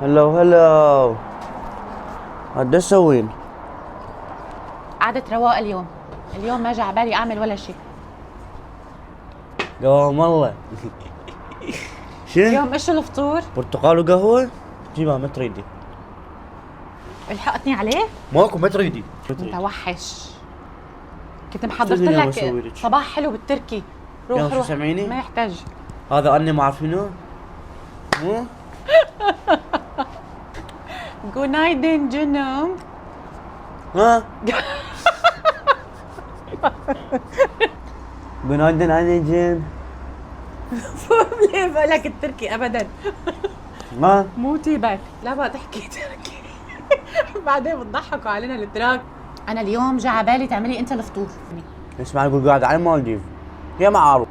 هلو هلو. هاد تسوين؟ قعدة رواق اليوم ما جا عبالي اعمل ولا شيء. قوام الله. شنو؟ اليوم ايش الفطور؟ برتقال وقهوة؟ جيبها ما تريدي. الحقتني عليه؟ ماكو ما تريدي. انت وحش. كنت محضرت استاذني يا لك مسويلك. صباح حلو بالتركي. روح يلا شو روح سامعيني؟ ما يحتاج. هذا اني ما اعرف منو؟ مو؟ جونايدن جنوم. ها؟ بنادن انا جن. ليه بقولك التركي ابدا؟ ما؟ مو تيبك، لا بقى تحكي تركي. بعدين بتضحكوا علينا الاتراك. انا اليوم جا عبالي تعملي انت الفطور. اسمع يقول قاعد على المالديف. يا معروف.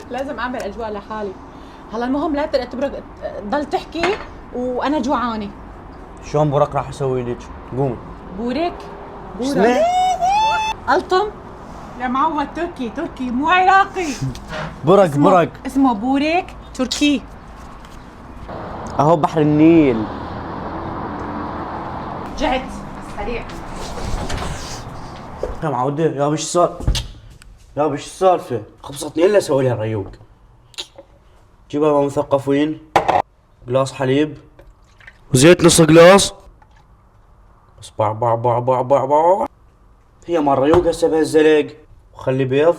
لازم اعمل اجواء لحالي. هلا المهم لا تبرك تضل تحكي وانا جوعانه. شلون برك راح اسوي لك؟ قومي. بورك شنو؟ الطم يا معود. تركي مو عراقي. برك برك. اسمه بورك تركي. اهو بحر النيل. جعت سريع. يا معودة يا بش السالفة؟ يا بش السالفة؟ خبصتني الا اسوي لها الريوق. جيبها مع مثقفين. قلاص حليب. وزيت نص قلاص. بس باع باع باع باع باع باع. هي مال ريوق هسه بهالزلق. وخلي بيض.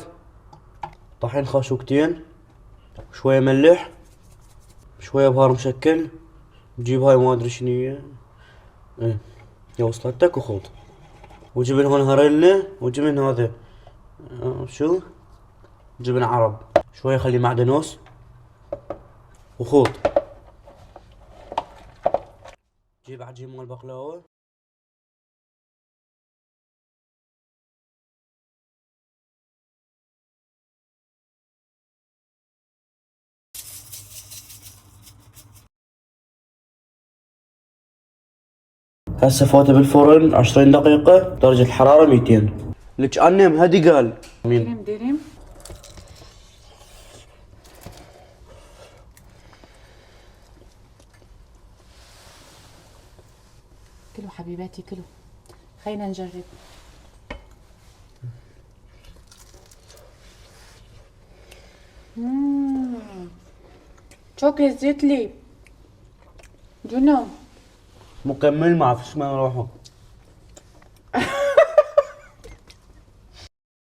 طحين خاشوقتين. شوية ملح. شوية بهار مشكل. جيب هاي ما ادري شنية. ايه يا وصلتك وخوض. وجبن هون هريلا وجبن هذا شو؟ جبن عرب. شوية خلي معدنوس وخوض. جيب عجين مال بقلاوة. هسه فوته بالفرن 20 دقيقة درجة الحرارة 200. لك انم هدي قال مين؟ درم كلوا حبيباتي كلوا. خلينا نجرب. شوكليت زيتلي جنون. مكمل ما اعرف ايش ما نروحه.